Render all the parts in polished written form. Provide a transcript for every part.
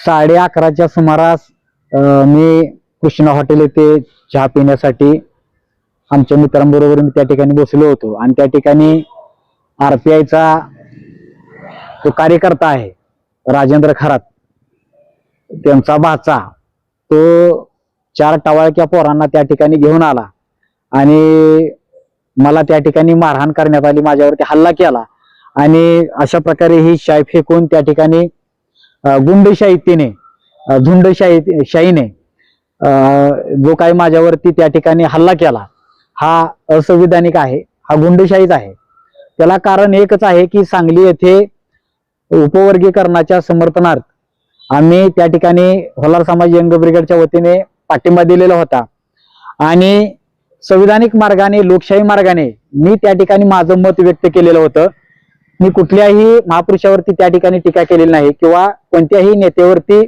11:30च्या सुमारास मी कृष्णा हॉटेल येथे चहा पिण्यासाठी आमच्या मित्रांबरोबर मी त्या ठिकाणी बसलो होतो आणि त्या ठिकाणी आरपीआयचा जो कार्यकर्ता आहे राजेंद्र खरात त्यांचा भाचा तो 4 टवाळक्या पोरांना त्या ठिकाणी घेऊन आला आणि मला त्या ठिकाणी मारहाण करण्यात आली, माझ्यावरती हल्ला केला आणि अशा प्रकारे ही शाई फेकून त्या ठिकाणी गुंडशाहीने झुंडशाहीने जो काही माझ्यावरती त्या ठिकाणी हल्ला केला हा असंविधानिक आहे, हा गुंडशाहीच आहे। त्याला कारण एकच आहे की सांगली येथे उपवर्गीकरणाच्या समर्थनार्थ आम्ही त्या ठिकाणी होलार समाज यंग ब्रिगेडच्या वतीने पाठिंबा दिलेला होता आणि संविधानिक मार्गाने लोकशाही मार्गाने मी त्या ठिकाणी माझं मत व्यक्त केलेलं होतं। मी कुठल्याही महापुरुषावरती त्या ठिकाणी टीका केलेली नाही किंवा कोणत्याही नेत्यावरती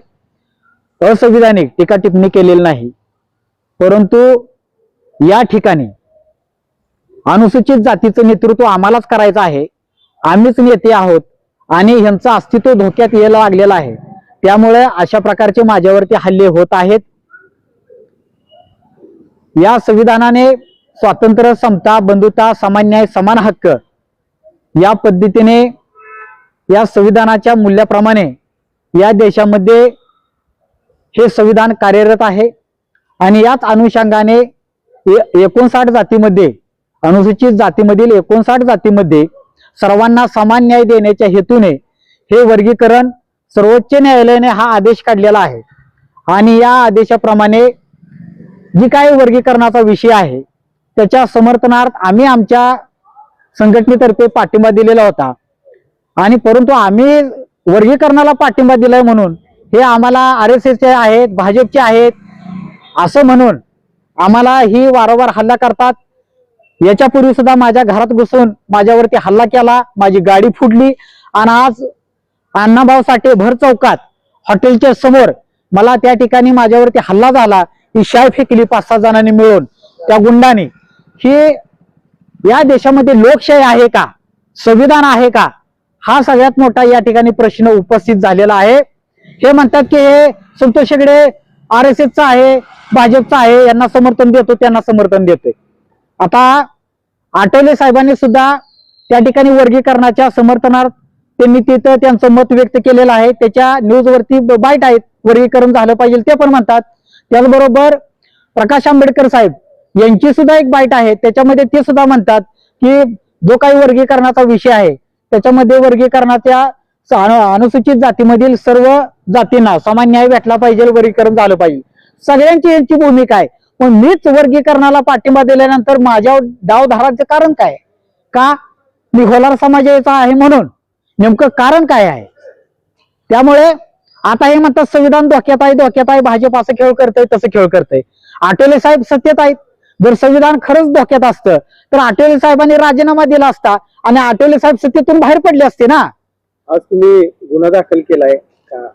असंविधानिक टीका टिप्पणी केलेली नाही, परंतु या ठिकाणी अनुसूचित जातीचं नेतृत्व आम्हालाच करायचं आहे, आम्हीच नेते आहोत आणि ह्यांचं अस्तित्व धोक्यात यायला लागलेलं आहे। त्यामुळे अशा प्रकारचे माझ्यावरती हल्ले होत आहेत। या संविधानाने स्वातंत्र्य, समता, बंधुता, समान न्याय, समान हक्क या पद्धतीने या संविधानाच्या मूल्याप्रमाणे या देशामध्ये हे संविधान कार्यरत आहे आणि याच अनुषंगाने 59 जातीमध्ये अनुसूचित जातीमधील 59 जातीमध्ये सर्वांना समान न्याय देण्याच्या हेतूने हे वर्गीकरण सर्वोच्च न्यायालयाने हा आदेश काढलेला आहे आणि या आदेशाप्रमाणे जी काही वर्गीकरणाचा विषय आहे त्याच्या समर्थनार्थ आम्ही आमच्या संघटनेतर्फे पाठिंबा दिलेला होता आणि परंतु आम्ही वर्गीकरणाला पाठिंबा दिलाय म्हणून हे आम्हाला RSSचे आहेत, भाजपचे आहेत असं म्हणून आम्हाला ही वारंवार हल्ला करतात। याच्यापूर्वी सुद्धा माझ्या घरात घुसून माझ्यावरती हल्ला केला, माझी गाडी फुडली आणि आज अण्णाभाऊ साठे भर चौकात हॉटेलच्या समोर मला त्या ठिकाणी माझ्यावरती हल्ला झाला, ही शाई फेकली 5-6 जणांनी मिळून त्या गुंडाने। ही या देशामध्ये लोकशाही आहे का, संविधान आहे का, हा सगळ्यात मोठा या ठिकाणी प्रश्न उपस्थित झालेला आहे। हे म्हणतात की हे संतोष हेगडे RSSचा आहे, भाजपचा आहे, यांना समर्थन देतो त्यांना समर्थन देतोय। आता आठवले साहेबांनी सुद्धा त्या ठिकाणी वर्गीकरणाच्या समर्थनार्थ त्यांनी तिथं त्यांचं मत व्यक्त केलेलं आहे, त्याच्या न्यूजवरती बाईट आहेत, वर्गीकरण झालं पाहिजे ते पण म्हणतात। त्याचबरोबर प्रकाश आंबेडकर साहेब यांची सुद्धा एक बाईट आहे, त्याच्यामध्ये ते सुद्धा म्हणतात की जो काही वर्गीकरणाचा विषय आहे त्याच्यामध्ये वर्गीकरणाच्या अनुसूचित जातीमधील सर्व जातींना समान न्याय भेटला पाहिजे, वर्गीकरण झालं पाहिजे, सगळ्यांची यांची भूमिका आहे। पण मीच वर्गीकरणाला पाठिंबा दिल्यानंतर माझ्या डाव धराचं कारण काय, का मी होलार समाजाचा आहे म्हणून नेमकं कारण काय आहे? त्यामुळे आता हे म्हणतात संविधान धोक्यात आहे, भाजप असं खेळ करतंय तसं खेळ करतंय। आठवले साहेब सत्तेत आहेत, जर संविधान खरंच धोक्यात असतं तर आठवले साहेबांनी राजीनामा दिला असता आणि आठवले साहेब सत्तेतून बाहेर पडले असते ना। आज तुम्ही गुन्हा दाखल केलाय का?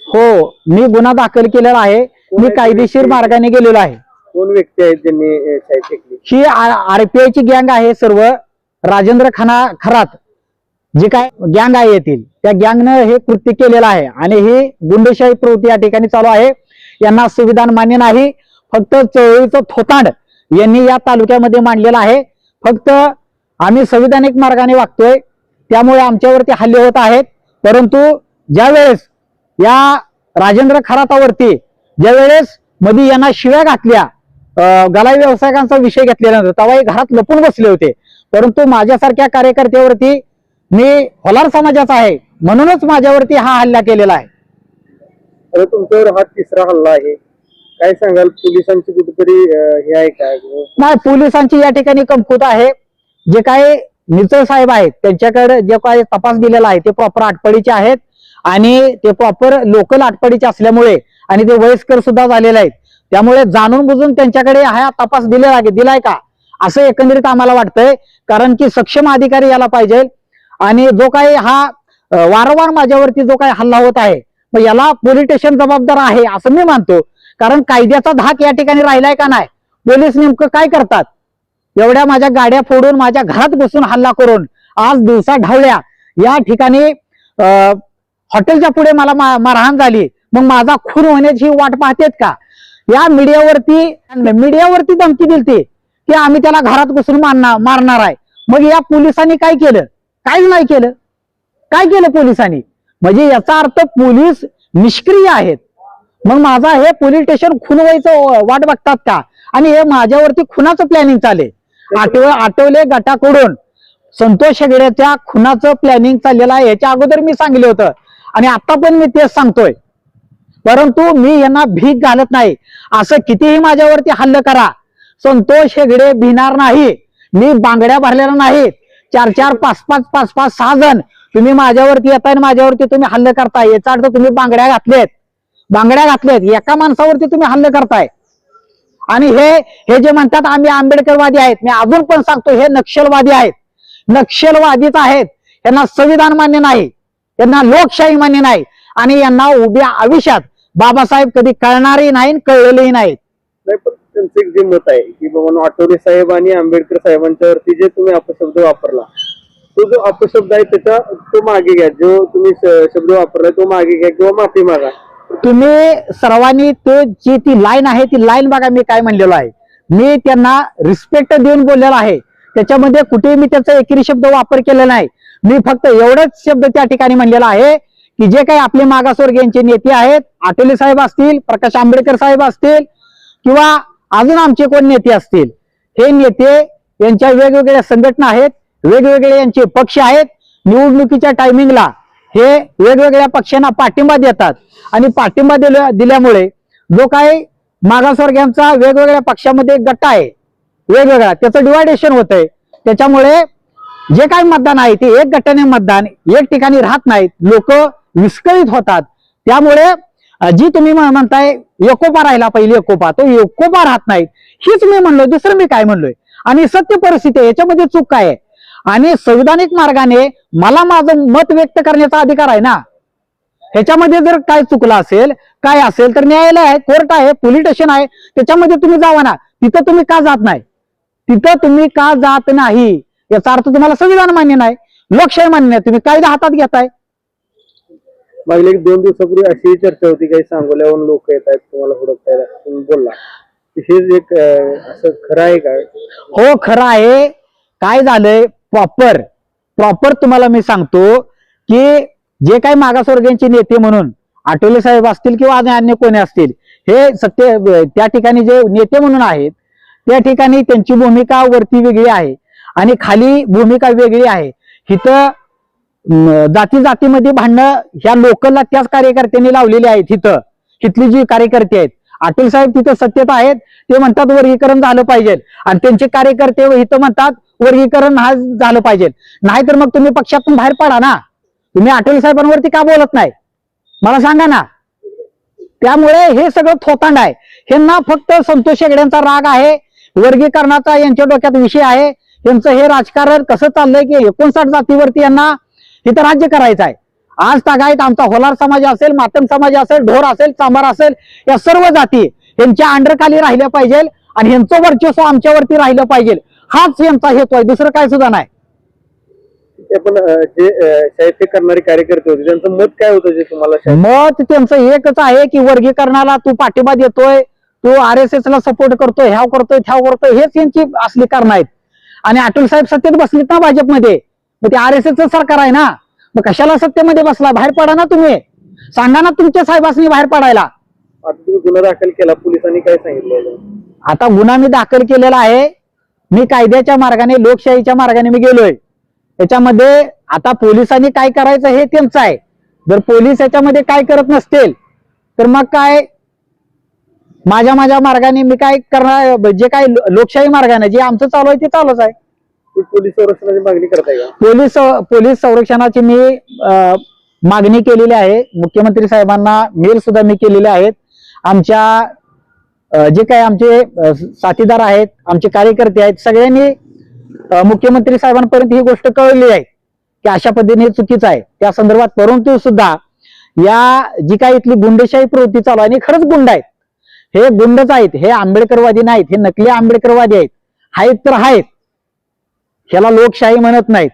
हो, मी गुन्हा दाखल केलेला आहे, मी कायदेशीर मार्गाने गेलेलो आहे। कोण व्यक्ती आहेत ज्यांनी शाई फेकली? ही RPI ची गँग आहे, सर्व राजेंद्र खरात जी काय गँग आहे येथील त्या गँगनं हे कृत्य केलेलं आहे आणि ही गुंडशाही प्रवृत्ती या ठिकाणी चालू आहे। यांना संविधान मान्य नाही, फक्त चळवळीचं थोतांड यांनी या तालुक्यामध्ये मांडलेलं आहे। फक्त आम्ही संविधानिक मार्गाने वागतोय त्यामुळे आमच्यावरती हल्ले होत आहेत, परंतु ज्या वेळेस या राजेंद्र खरातावरती ज्या वेळेस मध्ये यांना शिव्या घातल्या, गलाई व्यावसायिकांचा विषय घेतल्यानंतर तेव्हा घरात लपून बसले होते, परंतु माझ्यासारख्या कार्यकर्त्यावरती मी होलार समाजाचा आहे म्हणूनच माझ्यावरती हा हल्ला केलेला आहे। तर तुमच्यावर हा 3रा हल्ला आहे, काय सांगाल? पोलिसांची कुठेतरी हे आहे का? नाही, पोलिसांची या ठिकाणी कमकुवत आहे। जे काही मित्र साहेब आहेत त्यांच्याकडे जे काही तपास दिलेला आहे ते प्रॉपर आटपाडीचे आहेत आणि ते प्रॉपर लोकल आटपाडीचे असल्यामुळे आणि ते वयस्कर सुद्धा झालेले आहेत, त्यामुळे जाणून बुजून त्यांच्याकडे हा तपास दिलाय का असं एकंदरीत आम्हाला वाटतंय। कारण की सक्षम अधिकारी याला पाहिजे आणि जो काही हा वारंवार माझ्यावरती जो काही हल्ला होत आहे मग याला पोलीस स्टेशन जबाबदार आहे असं मी मानतो। कारण कायद्याचा धाक या ठिकाणी राहिलाय का नाही, पोलीस नेमकं काय करतात, एवढ्या माझ्या गाड्या फोडून माझ्या घरात बसून हल्ला करून आज दिवसा ढवळ्या या ठिकाणी हॉटेलच्या पुढे मला मारहाण झाली, मग माझा खून होण्याची वाट पाहतेत का? या मीडियावरती धमकी दिलती की आम्ही त्याला घरात घुसून मारणार आहे. मग या पोलिसांनी काय केलं? काहीच नाही केलं. काय केलं पोलिसांनी? म्हणजे याचा अर्थ पोलीस निष्क्रिय आहेत. मग माझा हे पोलीस स्टेशन खून व्हायचं वाट बघतात का? आणि हे माझ्यावरती खुनाचं प्लॅनिंग चालले. आठवले गटाकडून संतोष हेगडेच्या खुनाचं प्लॅनिंग चाललेलं आहे. याच्या अगोदर मी सांगितलं होतं आणि आता पण मी तेच सांगतोय. परंतु मी यांना भीक घालत नाही. असं कितीही माझ्यावरती हल्ला करा, संतोष हेगडे भिणार नाही. मी बांगड्या भरलेल्या नाहीत. 4-4, 5-5, 6 जण तुम्ही माझ्यावरती येताय आणि माझ्यावरती तुम्ही हल्ला करताय. याचा अर्थ तुम्ही बांगड्या घातलेत. एका माणसावरती तुम्ही हल्ला करताय. आणि हे जे म्हणतात आम्ही आंबेडकरवादी आहेत, मी अजून पण सांगतो हे नक्षलवादी आहेत. नक्षलवादीच आहेत. यांना संविधान मान्य नाही, यांना लोकशाही मान्य नाही आणि यांना उभ्या आयुष्यात बाबासाहेब कधी कळणारही नाही, कळलेही नाहीत. नाही, पण त्यांचं एक जे मत आहे की बाबा आठवले साहेब आणि आंबेडकर साहेबांच्यावरती जे तुम्ही अपशब्द वापरला, तो जो अपशब्द आहे त्याचा तो मागे घ्या. जो तुम्ही शब्द वापरलाय तो मागे घ्या किंवा माफी मागा. तुम्ही सर्वांनी तो जी ती लाईन आहे ती लाईन बघा. मी काय म्हणलेलो आहे, मी त्यांना रिस्पेक्ट देऊन बोललेलो आहे. त्याच्यामध्ये कुठेही मी त्याचा एकेरी शब्द वापर केलेला नाही. मी फक्त एवढंच शब्द त्या ठिकाणी म्हणलेला आहे की जे काही आपले मागासवर्गीयांचे नेते आहेत, आठवले साहेब असतील, प्रकाश आंबेडकर साहेब असतील किंवा अजून आमचे कोण नेते असतील, हे नेते यांच्या वेगवेगळ्या संघटना आहेत, वेगवेगळे यांचे पक्ष आहेत. निवडणुकीच्या टायमिंगला हे वेगवेगळ्या पक्षांना पाठिंबा देतात आणि पाठिंबा दिल्यामुळे जो काही मागासवर्गीयांचा वेगवेगळ्या पक्षामध्ये गट आहे वेगवेगळा, त्याचं डिवायडेशन होतंय. त्याच्यामुळे जे काही मतदान आहे ते एक गटाने मतदान एक ठिकाणी राहत नाहीत, लोक विस्कळीत होतात. त्यामुळे जी तुम्ही म्हणताय एकोपा राहिला पाहिजे, तो एकोपा राहत नाहीत. हीच मी म्हणलोय, दुसरं मी काय म्हणलोय. आणि सत्य परिस्थिती आहे, याच्यामध्ये चूक काय आहे? आणि संविधानिक मार्गाने मला माझं मत व्यक्त करण्याचा अधिकार आहे ना. ह्याच्यामध्ये जर काय चुकलं असेल, काय असेल तर न्यायालय आहे, कोर्ट आहे, पोलीस स्टेशन आहे, त्याच्यामध्ये तुम्ही जावा ना. तिथं तुम्ही का जात नाही? याचा अर्थ तुम्हाला संविधान मान्य नाही, लोकशाही मान्य नाही, तुम्ही कायदा हातात घेताय. मागील 1-2 दिवसापूर्वी अशी चर्चा होती, काही सांगोल्याहून लोक येत आहेत तुम्हाला हुडकतायला, तुम्ही बोलला. हे एक असं खरं आहे का? हो, खरं आहे. काय झालंय प्रॉपर तुम्हाला मी सांगतो की जे काही मागासवर्गीयांचे नेते म्हणून आठवले साहेब असतील किंवा अन्य कोणी असतील, हे सत्य त्या ठिकाणी जे नेते म्हणून आहेत त्या ठिकाणी त्यांची भूमिका वरती वेगळी आहे आणि खाली भूमिका वेगळी आहे. इथं जातीमध्ये भांडणं ह्या लोकलला त्याच कार्यकर्त्यांनी लावलेली आहेत. इथली जी कार्यकर्ते आहेत, अटल साहेब तिथं सत्तेत आहेत, ते म्हणतात वर्गीकरण झालं पाहिजे आणि त्यांचे कार्यकर्ते इथं म्हणतात वर्गीकरण झालं पाहिजे. नाहीतर मग तुम्ही पक्षातून बाहेर पडा ना. तुम्ही अटल साहेबांवरती का बोलत नाही मला सांगा ना. त्यामुळे हे सगळं थोतांड आहे. ह्यांना फक्त संतोष हेगडेंचा राग आहे, वर्गीकरणाचा यांच्या डोक्यात विषय आहे. यांचं हे राजकारण कसं चाललंय की 59 जातीवरती यांना इथं राज्य करायचं आहे. आज तागायत आमचा होलार समाज असेल, मातंग समाज असेल, ढोर असेल, चांभार असेल, या सर्व जाती यांच्या अंडरखाली राहिल्या पाहिजे आणि यांचं वर्चस्व आमच्यावरती राहिलं पाहिजे. हाच यांचा हेतू आहे, दुसरं काय सुद्धा नाही. पण जे साहित्य करणारे कार्यकर्ते होते त्यांचं मत काय होतं? जे तुम्हाला मत त्यांचं एकच आहे की वर्गीकरणाला तू पाठिंबा देतोय, तू RSS ला सपोर्ट करतोय, ह्याव करतोय, हेच यांची असली कारण आहेत. आणि अटल साहेब सत्तेत बसलीत ना भाजपमध्ये, मग ते RSS सरकार आहे ना, मग कशाला सत्तेमध्ये बसला? बाहेर पडा ना. तुम्ही सांगा ना तुमच्या साहेबांनी बाहेर पडायला. आता तुम्ही गुन्हा दाखल केला, पोलिसांनी काय सांगितलं? आता गुन्हा मी दाखल केलेला आहे. मी कायद्याच्या मार्गाने, लोकशाहीच्या मार्गाने मी गेलोय. याच्यामध्ये आता पोलिसांनी काय करायचं हे त्यांचं आहे. जर पोलीस याच्यामध्ये काय करत नसतील तर मग काय माझ्या मार्गाने मी काय करणार? जे काय लोकशाही मार्गाने जे आमचं चालू आहे ते चालूच आहे. पोलीस संरक्षणाची मागणी करताय का? पोलीस संरक्षणाची मी मागणी केलेली आहे. मुख्यमंत्री साहेबांना मेल सुद्धा मी केलेले आहेत. आमच्या जे काही आमचे साथीदार आहेत, आमचे कार्यकर्ते आहेत, सगळ्यांनी मुख्यमंत्री साहेबांपर्यंत ही गोष्ट कळवली आहे की अशा पद्धतीने चुकीचं आहे त्या संदर्भात. परंतु सुद्धा या जी काही इथली गुंडशाही प्रवृत्ती चालू आहे, आणि खरंच गुंड आहेत, हे गुंडच आहेत, हे आंबेडकरवादी नाहीत, हे नकली आंबेडकरवादी आहेत तर आहेत, ह्याला लोकशाही म्हणत नाहीत.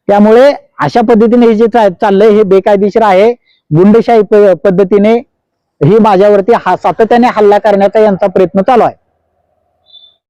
त्यामुळे अशा पद्धतीने हे जे चाललंय हे बेकायदेशीर आहे. गुंडशाही पद्धतीने ही माझ्यावरती सातत्याने हल्ला करण्याचा यांचा प्रयत्न चालू आहे.